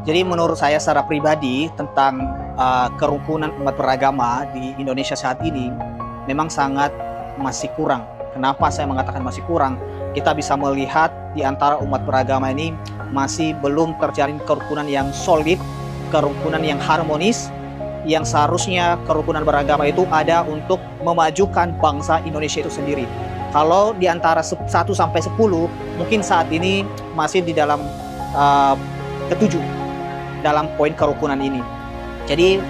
Jadi menurut saya secara pribadi tentang kerukunan umat beragama di Indonesia saat ini memang sangat masih kurang. Kenapa saya mengatakan masih kurang? Kita bisa melihat di antara umat beragama ini masih belum terjalin kerukunan yang solid, kerukunan yang harmonis, yang seharusnya kerukunan beragama itu ada untuk memajukan bangsa Indonesia itu sendiri. Kalau di antara 1 sampai 10, mungkin saat ini masih di dalam ketujuh dalam poin kerukunan ini. Jadi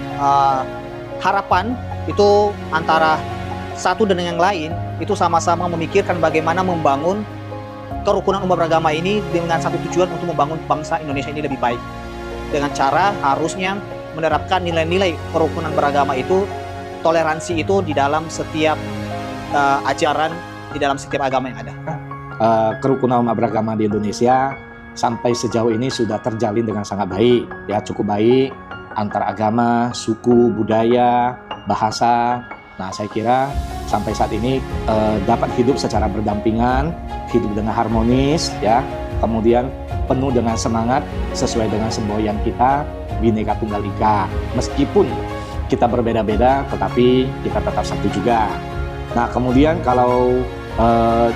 harapan itu antara satu dan yang lain itu sama-sama memikirkan bagaimana membangun kerukunan umat beragama ini dengan satu tujuan untuk membangun bangsa Indonesia ini lebih baik. Dengan cara harusnya menerapkan nilai-nilai kerukunan beragama itu, toleransi itu di dalam setiap ajaran, di dalam setiap agama yang ada. Kerukunan umat beragama di Indonesia sampai sejauh ini sudah terjalin dengan sangat baik, ya cukup baik antar agama, suku, budaya, bahasa. Nah, saya kira sampai saat ini dapat hidup secara berdampingan, hidup dengan harmonis, ya. Kemudian penuh dengan semangat sesuai dengan semboyan kita, Bhinneka Tunggal Ika. Meskipun kita berbeda-beda, tetapi kita tetap satu juga. Nah, kemudian kalau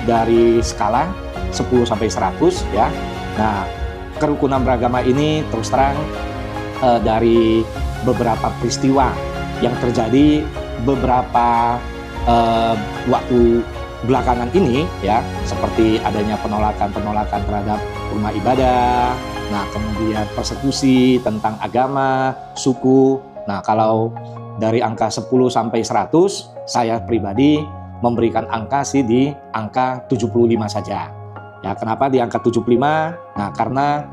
dari skala 10 sampai 100, ya. Nah, kerukunan beragama ini terus terang dari beberapa peristiwa yang terjadi beberapa waktu belakangan ini, ya, seperti adanya penolakan terhadap rumah ibadah, nah kemudian persekusi tentang agama, suku. Nah, kalau dari angka 10 sampai 100, saya pribadi memberikan angka sih di angka 75 saja. Ya, kenapa di angka 75? Nah, karena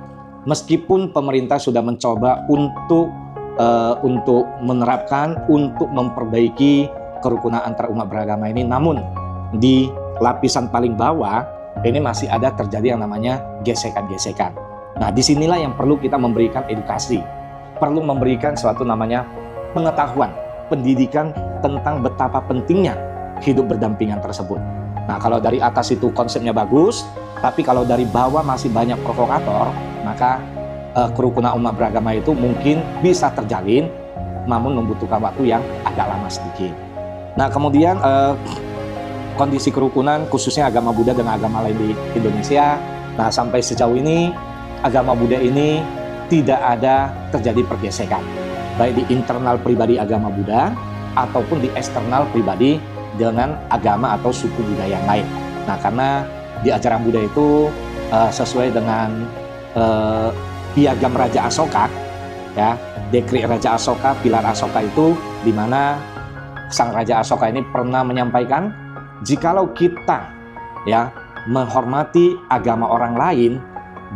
meskipun pemerintah sudah mencoba untuk menerapkan, untuk memperbaiki kerukunan antar umat beragama ini, namun di lapisan paling bawah ini masih ada terjadi yang namanya gesekan-gesekan. Nah, disinilah yang perlu kita memberikan edukasi, perlu memberikan suatu namanya pengetahuan, pendidikan tentang betapa pentingnya hidup berdampingan tersebut. Nah, kalau dari atas itu konsepnya bagus, tapi kalau dari bawah masih banyak provokator, maka kerukunan umat beragama itu mungkin bisa terjalin, namun membutuhkan waktu yang agak lama sedikit. Nah, kemudian kondisi kerukunan khususnya agama Buddha dengan agama lain di Indonesia, nah sampai sejauh ini agama Buddha ini tidak ada terjadi pergesekan, baik di internal pribadi agama Buddha ataupun di eksternal pribadi dengan agama atau suku budaya yang lain. Nah, karena di ajaran Buddha itu sesuai dengan piagam Raja Asoka, ya, dekrit Raja Asoka, pilar Asoka itu, di mana sang Raja Asoka ini pernah menyampaikan, jikalau kita, ya, menghormati agama orang lain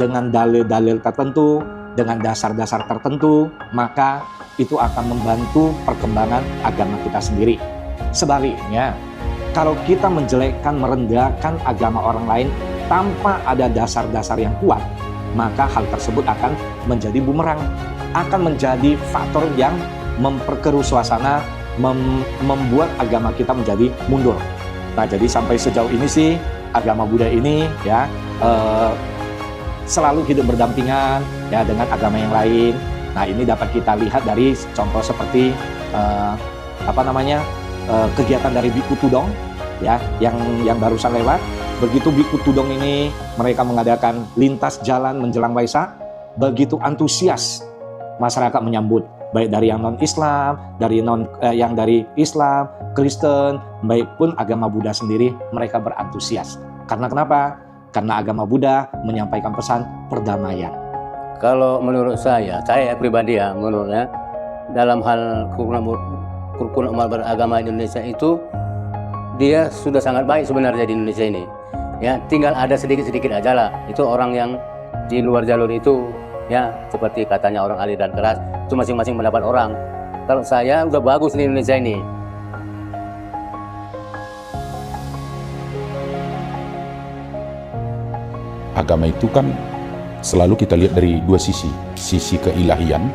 dengan dalil-dalil tertentu, dengan dasar-dasar tertentu, maka itu akan membantu perkembangan agama kita sendiri. Sebaliknya, kalau kita menjelekkan, merendahkan agama orang lain tanpa ada dasar-dasar yang kuat, maka hal tersebut akan menjadi bumerang, akan menjadi faktor yang memperkeruh suasana, membuat agama kita menjadi mundur. Nah, jadi sampai sejauh ini sih agama Buddha ini, ya, selalu hidup berdampingan, ya, dengan agama yang lain. Nah, ini dapat kita lihat dari contoh seperti kegiatan dari Bhikkhu Tudong, ya, yang barusan lewat. Begitu Bhikkhu Tudong ini mereka mengadakan lintas jalan menjelang Waisak, begitu antusias masyarakat menyambut, baik dari yang non-Islam, yang dari Islam, Kristen, baik pun agama Buddha sendiri, mereka berantusias. Karena kenapa? Karena agama Buddha menyampaikan pesan perdamaian. Kalau menurut saya pribadi ya, menurutnya dalam hal kerukunan umat beragama Indonesia itu, dia sudah sangat baik sebenarnya di Indonesia ini. Ya, tinggal ada sedikit-sedikit aja lah. Itu orang yang di luar jalur itu, ya, seperti katanya orang aliran keras, itu masing-masing pendapat orang. Kalau saya udah bagus di Indonesia ini. Agama itu kan selalu kita lihat dari dua sisi keilahian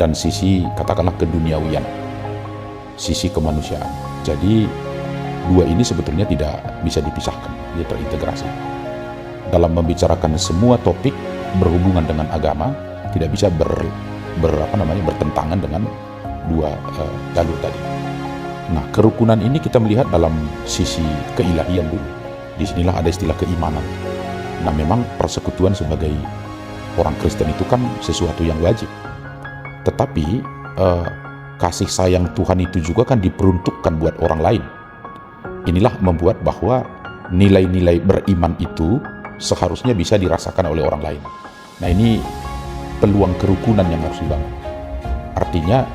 dan sisi katakanlah keduniawian, sisi kemanusiaan. Jadi dua ini sebetulnya tidak bisa dipisahkan, dia terintegrasi. Dalam membicarakan semua topik berhubungan dengan agama, tidak bisa bertentangan dengan dua jalur tadi. Nah, kerukunan ini kita melihat dalam sisi keilahian dulu. Disinilah ada istilah keimanan. Nah, memang persekutuan sebagai orang Kristen itu kan sesuatu yang wajib. Tetapi kasih sayang Tuhan itu juga kan diperuntukkan buat orang lain. Inilah membuat bahwa nilai-nilai beriman itu seharusnya bisa dirasakan oleh orang lain. Nah, ini peluang kerukunan yang harus dibangun. Artinya,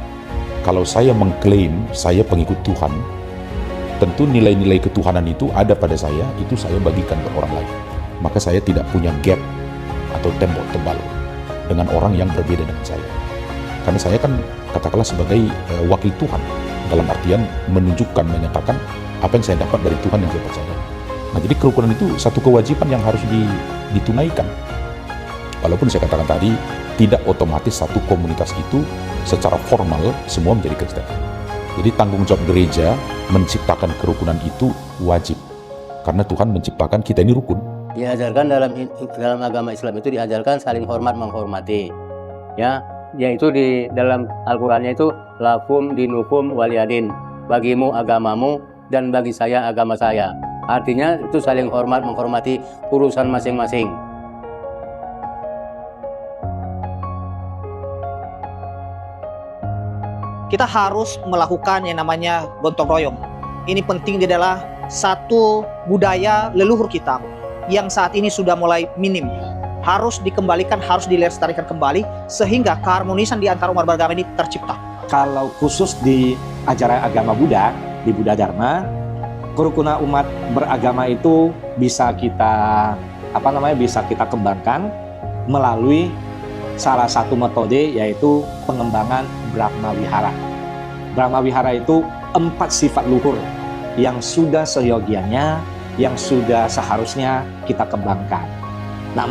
kalau saya mengklaim saya pengikut Tuhan, tentu nilai-nilai ketuhanan itu ada pada saya, itu saya bagikan ke orang lain. Maka saya tidak punya gap atau tembok tebal dengan orang yang berbeda dengan saya. Karena saya kan katakanlah sebagai wakil Tuhan, dalam artian menunjukkan, menyatakan apa yang saya dapat dari Tuhan yang saya percaya. Nah, jadi kerukunan itu satu kewajiban yang harus ditunaikan. Walaupun saya katakan tadi, tidak otomatis satu komunitas itu secara formal semua menjadi Kristen. Jadi tanggung jawab gereja menciptakan kerukunan itu wajib. Karena Tuhan menciptakan kita ini rukun. Diajarkan dalam agama Islam itu diajarkan saling hormat menghormati. Ya, yaitu di dalam Al-Qur'annya itu lakum dinukum waliyadin. Bagimu agamamu dan bagi saya agama saya. Artinya itu saling hormat menghormati urusan masing-masing. Kita harus melakukan yang namanya gotong royong. Ini penting adalah satu budaya leluhur kita yang saat ini sudah mulai minim. Harus dikembalikan, harus dilestarikan kembali sehingga keharmonisan di antara umat beragama ini tercipta. Kalau khusus di ajaran agama Buddha, di Buddha Dharma, kerukunan umat beragama itu bisa kita kembangkan melalui salah satu metode, yaitu pengembangan Brahma Wihara. Brahma Wihara itu 4 sifat luhur yang sudah seyogianya, yang sudah seharusnya kita kembangkan. Nah,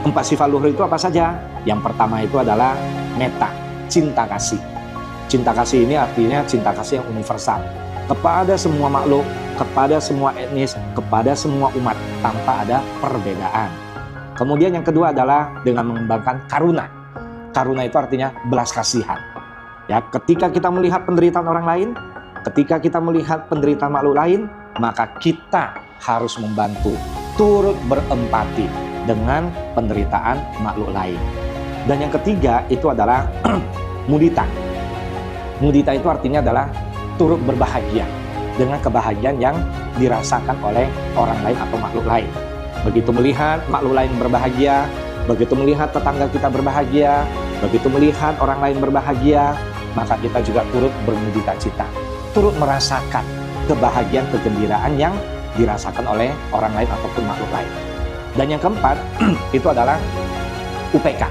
empat sifat luhur itu apa saja? Yang pertama itu adalah metta, cinta kasih. Cinta kasih ini artinya cinta kasih yang universal kepada semua makhluk, kepada semua etnis, kepada semua umat tanpa ada perbedaan. Kemudian yang kedua adalah dengan mengembangkan karuna. Karuna itu artinya belas kasihan. Ya, ketika kita melihat penderitaan orang lain, ketika kita melihat penderitaan makhluk lain, maka kita harus membantu, turut berempati dengan penderitaan makhluk lain. Dan yang ketiga itu adalah mudita. Mudita itu artinya adalah turut berbahagia dengan kebahagiaan yang dirasakan oleh orang lain atau makhluk lain. Begitu melihat makhluk lain berbahagia, begitu melihat tetangga kita berbahagia, begitu melihat orang lain berbahagia, maka kita juga turut bermudita cita, turut merasakan kebahagiaan, kegembiraan yang dirasakan oleh orang lain ataupun makhluk lain. Dan yang keempat itu adalah UPK.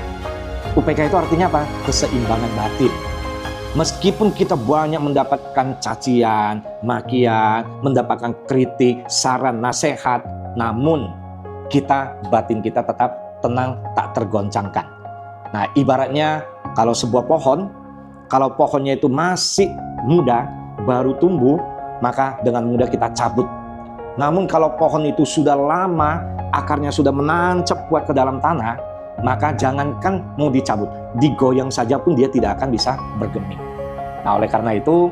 UPK itu artinya apa? Keseimbangan batin. Meskipun kita banyak mendapatkan cacian, makian, mendapatkan kritik, saran, nasihat, namun batin kita tetap tenang, tak tergoncangkan. Nah, ibaratnya kalau sebuah pohon, kalau pohonnya itu masih muda, baru tumbuh, maka dengan mudah kita cabut. Namun kalau pohon itu sudah lama, akarnya sudah menancap kuat ke dalam tanah, maka jangankan mau dicabut, digoyang saja pun dia tidak akan bisa bergeming. Nah, oleh karena itu,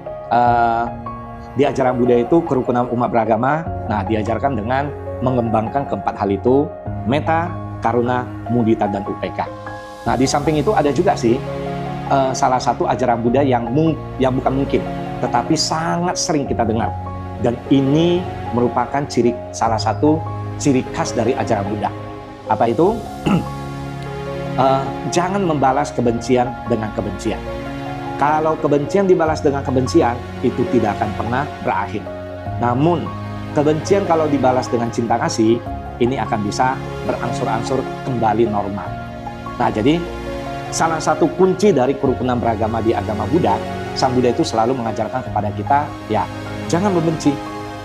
di ajaran Buddha itu kerukunan umat beragama, diajarkan dengan mengembangkan keempat hal itu, metta, karuna, mudita, dan UPK. Nah, di samping itu ada juga sih salah satu ajaran Buddha yang bukan mungkin, tetapi sangat sering kita dengar. Dan ini merupakan salah satu ciri khas dari ajaran Buddha. Apa itu? Jangan membalas kebencian dengan kebencian. Kalau kebencian dibalas dengan kebencian, itu tidak akan pernah berakhir. Namun, kebencian kalau dibalas dengan cinta kasih, ini akan bisa berangsur-angsur kembali normal. Nah, jadi salah satu kunci dari kerukunan beragama di agama Buddha, Sang Buddha itu selalu mengajarkan kepada kita, ya, jangan membenci.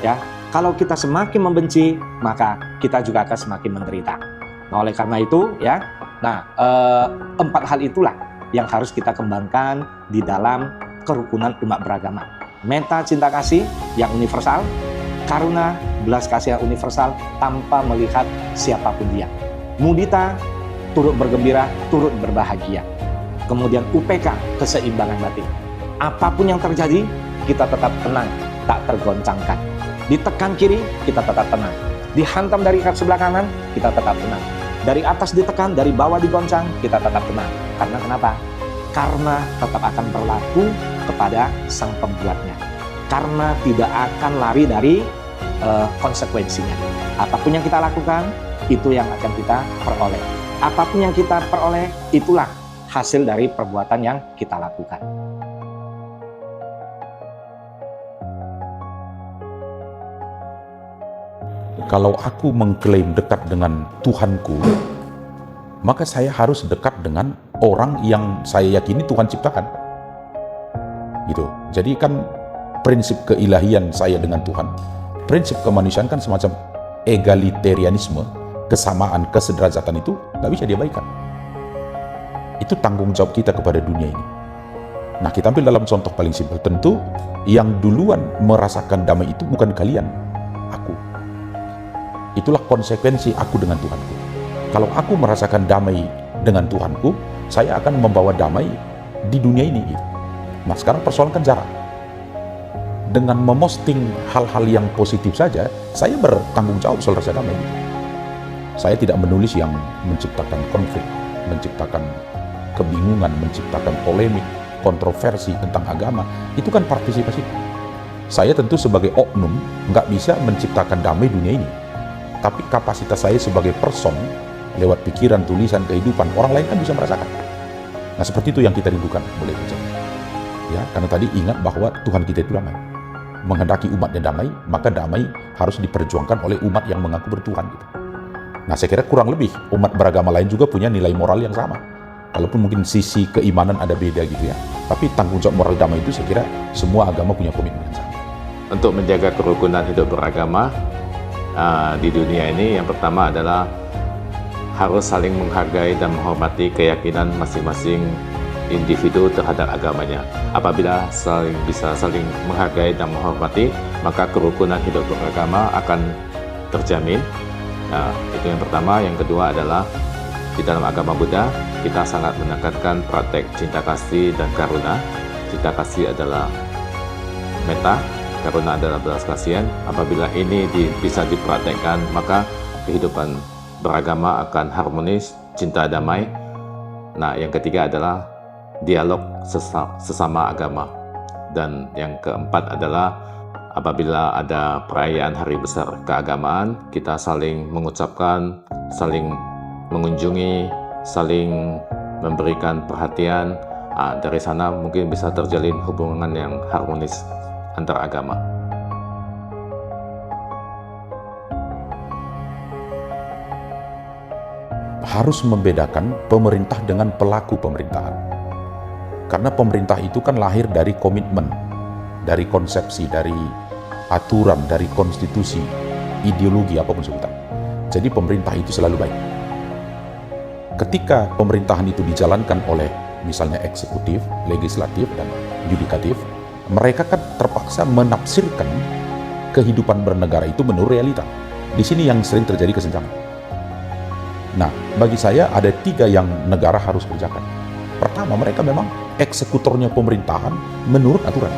Ya, kalau kita semakin membenci, maka kita juga akan semakin menderita. Nah, oleh karena itu, ya, empat hal itulah yang harus kita kembangkan di dalam kerukunan umat beragama. Metta, cinta kasih yang universal, karuna, belas kasih yang universal tanpa melihat siapapun dia. Mudita, turut bergembira, turut berbahagia. Kemudian UPK, keseimbangan batin. Apapun yang terjadi, kita tetap tenang, tak tergoncangkan. Ditekan kiri, kita tetap tenang. Dihantam dari sebelah kanan, kita tetap tenang. Dari atas ditekan, dari bawah digoncang, kita tetap tenang. Karena kenapa? Karena tetap akan berlaku kepada sang pembuatnya. Karena tidak akan lari dari konsekuensinya. Apapun yang kita lakukan, itu yang akan kita peroleh. Apapun yang kita peroleh, itulah hasil dari perbuatan yang kita lakukan. Kalau aku mengklaim dekat dengan Tuhanku, maka saya harus dekat dengan orang yang saya yakini Tuhan ciptakan. Gitu. Jadi kan prinsip keilahian saya dengan Tuhan, prinsip kemanusiaan kan semacam egalitarianisme, kesamaan, kesederajatan itu nggak bisa diabaikan. Itu tanggung jawab kita kepada dunia ini. Nah, kita ambil dalam contoh paling simpel. Tentu yang duluan merasakan damai itu bukan kalian, aku. Itulah konsekuensi aku dengan Tuhanku. Kalau aku merasakan damai dengan Tuhanku, saya akan membawa damai di dunia ini. Nah, sekarang persoalan kan jarak. Dengan memosting hal-hal yang positif saja, saya bertanggung jawab soal rasa damai. Saya tidak menulis yang menciptakan konflik, menciptakan kebingungan, menciptakan polemik, kontroversi tentang agama. Itu kan partisipasi. Saya tentu sebagai oknum nggak bisa menciptakan damai dunia ini. Tapi kapasitas saya sebagai person, lewat pikiran, tulisan, kehidupan, orang lain kan bisa merasakan. Nah, seperti itu yang kita rindukan boleh saja. Ya, karena tadi ingat bahwa Tuhan kita itu damai. Menghendaki umatnya damai, maka damai harus diperjuangkan oleh umat yang mengaku bertuhan. Gitu. Nah, saya kira kurang lebih umat beragama lain juga punya nilai moral yang sama. Kalaupun mungkin sisi keimanan ada beda gitu ya. Tapi tanggung jawab moral damai itu saya kira semua agama punya komitmen yang sama. Untuk menjaga kerukunan hidup beragama di dunia ini, yang pertama adalah harus saling menghargai dan menghormati keyakinan masing-masing individu terhadap agamanya. Apabila bisa saling menghargai dan menghormati, maka kerukunan hidup beragama akan terjamin. Nah, itu yang pertama. Yang kedua adalah di dalam agama Buddha kita sangat menekankan praktek cinta kasih dan karuna. Cinta kasih adalah metta, karuna adalah belas kasihan. Apabila ini bisa dipraktekkan, maka kehidupan beragama akan harmonis, cinta damai. Nah, yang ketiga adalah dialog sesama agama. Dan yang keempat adalah apabila ada perayaan hari besar keagamaan, kita saling mengucapkan, saling mengunjungi, saling memberikan perhatian. Dari sana mungkin bisa terjalin hubungan yang harmonis antar agama. Harus membedakan pemerintah dengan pelaku pemerintahan. Karena pemerintah itu kan lahir dari komitmen, dari konsepsi, dari aturan, dari konstitusi, ideologi, apapun sebutan. Jadi pemerintah itu selalu baik. Ketika pemerintahan itu dijalankan oleh misalnya eksekutif, legislatif, dan yudikatif, mereka kan terpaksa menafsirkan kehidupan bernegara itu menurut realita. Di sini yang sering terjadi kesenjangan. Nah, bagi saya ada 3 yang negara harus kerjakan. Pertama, mereka memang eksekutornya pemerintahan menurut aturan.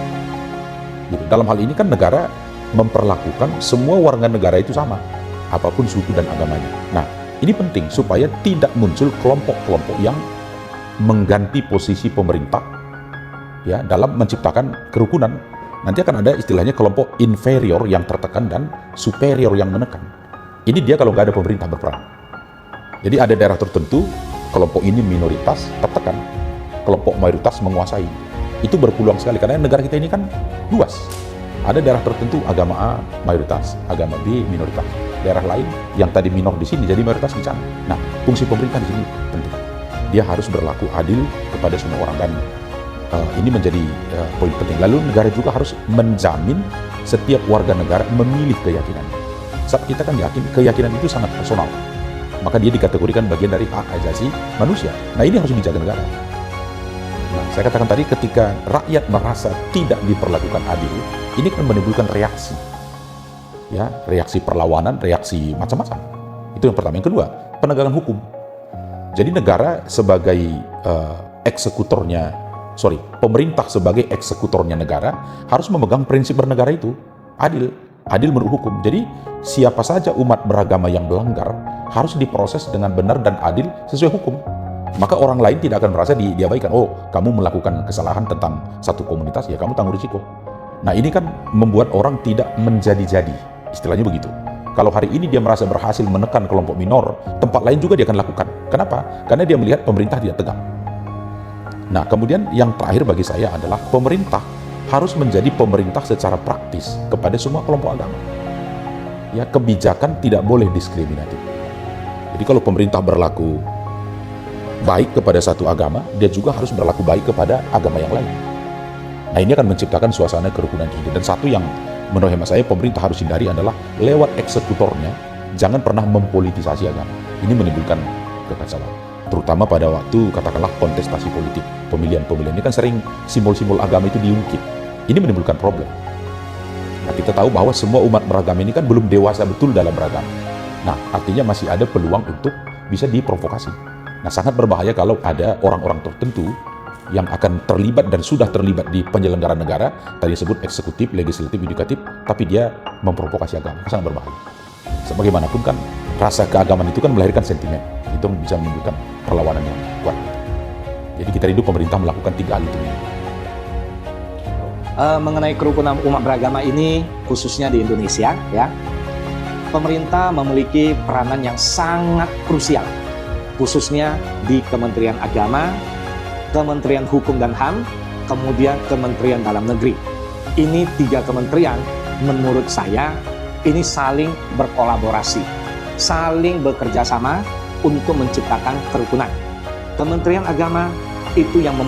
Gitu. Dalam hal ini kan negara memperlakukan semua warga negara itu sama, apapun suku dan agamanya. Nah, ini penting supaya tidak muncul kelompok-kelompok yang mengganti posisi pemerintah ya dalam menciptakan kerukunan. Nanti akan ada istilahnya kelompok inferior yang tertekan dan superior yang menekan. Ini dia kalau nggak ada pemerintah berperan. Jadi ada daerah tertentu, kelompok ini minoritas tertekan, kelompok mayoritas menguasai. Itu berpeluang sekali, karena negara kita ini kan luas. Ada daerah tertentu agama A mayoritas, agama B minoritas. Daerah lain yang tadi minor di sini jadi mayoritas di sana. Nah, fungsi pemerintah di sini penting. Dia harus berlaku adil kepada semua orang, dan ini menjadi poin penting. Lalu negara juga harus menjamin setiap warga negara memilih keyakinan. Saat kita kan yakin keyakinan itu sangat personal, maka dia dikategorikan bagian dari hak asasi manusia. Nah, ini harus dijaga negara. Nah, saya katakan tadi, ketika rakyat merasa tidak diperlakukan adil, ini kan menimbulkan reaksi. Ya, reaksi perlawanan, reaksi macam-macam. Itu yang pertama. Yang kedua, penegakan hukum. Jadi negara sebagai pemerintah sebagai eksekutornya negara harus memegang prinsip bernegara itu, adil menurut hukum. Jadi siapa saja umat beragama yang melanggar harus diproses dengan benar dan adil sesuai hukum. Maka orang lain tidak akan merasa diabaikan. Oh, kamu melakukan kesalahan tentang satu komunitas, ya kamu tanggung risiko. Nah, ini kan membuat orang tidak menjadi-jadi, istilahnya begitu. Kalau hari ini dia merasa berhasil menekan kelompok minor, tempat lain juga dia akan lakukan. Kenapa? Karena dia melihat pemerintah tidak tegak. Nah, kemudian yang terakhir bagi saya adalah pemerintah harus menjadi pemerintah secara praktis kepada semua kelompok agama. Ya, kebijakan tidak boleh diskriminatif. Jadi kalau pemerintah berlaku baik kepada satu agama, dia juga harus berlaku baik kepada agama yang lain. Nah, ini akan menciptakan suasana kerukunan itu. Dan satu yang menurut hemat saya pemerintah harus hindari adalah lewat eksekutornya, jangan pernah mempolitisasi agama. Ini menimbulkan kekacauan. Terutama pada waktu katakanlah kontestasi politik, pemilihan-pemilihan ini kan sering simbol-simbol agama itu diungkit. Ini menimbulkan problem. Nah, kita tahu bahwa semua umat beragama ini kan belum dewasa betul dalam beragama. Nah, artinya masih ada peluang untuk bisa diprovokasi. Nah, sangat berbahaya kalau ada orang-orang tertentu yang akan terlibat dan sudah terlibat di penyelenggaraan negara, tadi disebut eksekutif, legislatif, yudikatif, tapi dia memprovokasi agama. Sangat berbahaya. Sebagaimanapun kan, rasa keagamaan itu kan melahirkan sentimen. Itu bisa menimbulkan perlawanan yang kuat. Jadi kita rindu pemerintah melakukan 3 hal itu. Mengenai kerukunan umat beragama ini, khususnya di Indonesia, ya, pemerintah memiliki peranan yang sangat krusial, khususnya di Kementerian Agama, Kementerian Hukum dan HAM, kemudian Kementerian Dalam Negeri. Ini 3 kementerian menurut saya ini saling berkolaborasi, saling bekerja sama untuk menciptakan kerukunan. Kementerian Agama itu yang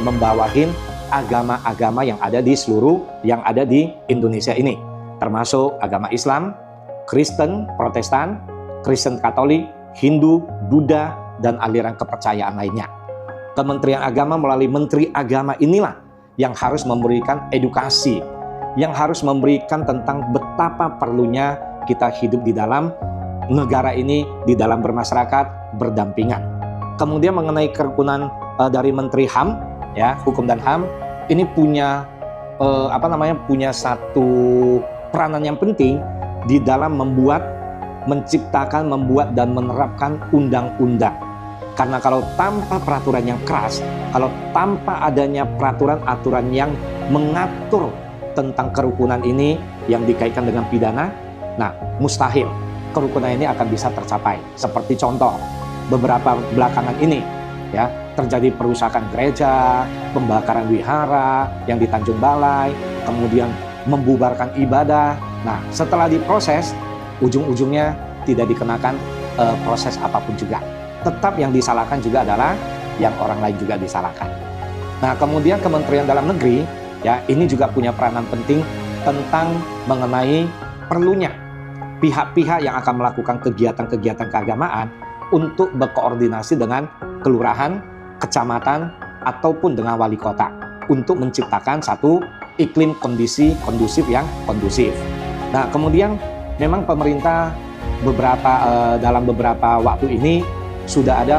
membawahin agama-agama yang ada di Indonesia ini, termasuk agama Islam, Kristen, Protestan, Kristen Katolik, Hindu, Buddha, dan aliran kepercayaan lainnya. Kementerian Agama melalui Menteri Agama inilah yang harus memberikan edukasi, yang harus memberikan tentang betapa perlunya kita hidup di dalam negara ini, di dalam bermasyarakat, berdampingan. Kemudian mengenai kerukunan dari Menteri HAM, ya, Hukum dan HAM, ini punya punya satu peranan yang penting di dalam menciptakan, membuat dan menerapkan undang-undang. Karena kalau tanpa peraturan yang keras, kalau tanpa adanya peraturan-aturan yang mengatur tentang kerukunan ini yang dikaitkan dengan pidana, nah mustahil kerukunan ini akan bisa tercapai. Seperti contoh, beberapa belakangan ini ya terjadi perusakan gereja, pembakaran wihara yang di Tanjung Balai, kemudian membubarkan ibadah. Nah, setelah diproses, ujung-ujungnya tidak dikenakan proses apapun juga. Tetap yang disalahkan juga adalah yang orang lain juga disalahkan. Nah, kemudian Kementerian Dalam Negeri, ya, ini juga punya peranan penting tentang mengenai perlunya pihak-pihak yang akan melakukan kegiatan-kegiatan keagamaan untuk berkoordinasi dengan kelurahan, kecamatan, ataupun dengan wali kota untuk menciptakan satu iklim kondisi kondusif yang kondusif. Nah, kemudian memang pemerintah dalam beberapa waktu ini sudah ada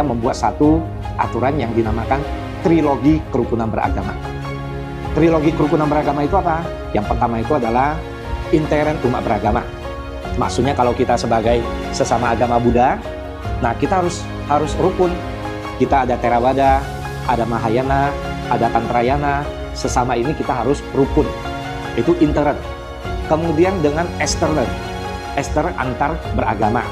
membuat satu aturan yang dinamakan trilogi kerukunan beragama. Trilogi kerukunan beragama itu apa? Yang pertama itu adalah intern umat beragama. Maksudnya kalau kita sebagai sesama agama Buddha, nah kita harus rukun. Kita ada Theravada, ada Mahayana, ada Tantrayana. Sesama ini kita harus rukun. Itu intern. Kemudian dengan external antar beragama.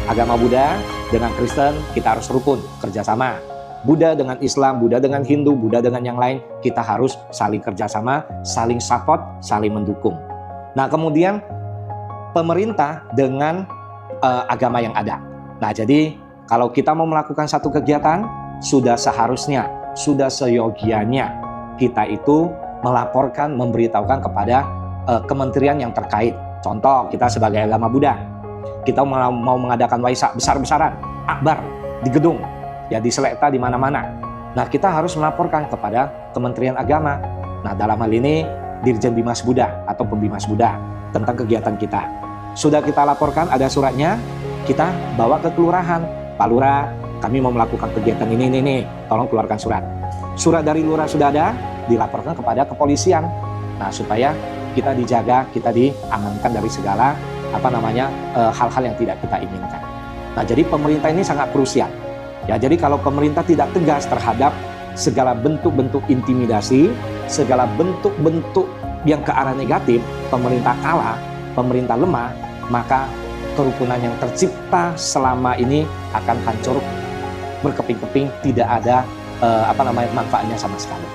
Agama Buddha dengan Kristen kita harus rukun, kerjasama. Buddha dengan Islam, Buddha dengan Hindu, Buddha dengan yang lain, kita harus saling kerjasama, saling support, saling mendukung. Nah, kemudian pemerintah dengan agama yang ada. Nah, jadi kalau kita mau melakukan satu kegiatan, sudah seharusnya, sudah seyogianya kita itu melaporkan, memberitahukan kepada kementerian yang terkait. Contoh, kita sebagai agama Buddha, kita mau mengadakan waisak besar-besaran, akbar di gedung, ya di selekta di mana-mana. Nah, kita harus melaporkan kepada Kementerian Agama. Nah, dalam hal ini Dirjen Bimas Buddha atau Pembimas Buddha tentang kegiatan kita. Sudah kita laporkan, ada suratnya, kita bawa ke kelurahan. Pak Lurah, kami mau melakukan kegiatan ini, tolong keluarkan surat. Surat dari Lurah sudah ada, dilaporkan kepada kepolisian. Nah, supaya kita dijaga, kita diamankan dari segala hal-hal yang tidak kita inginkan. Nah, jadi pemerintah ini sangat krusial. Ya, jadi kalau pemerintah tidak tegas terhadap segala bentuk-bentuk intimidasi, segala bentuk-bentuk yang ke arah negatif, pemerintah kalah, pemerintah lemah, maka kerukunan yang tercipta selama ini akan hancur berkeping-keping, tidak ada manfaatnya sama sekali.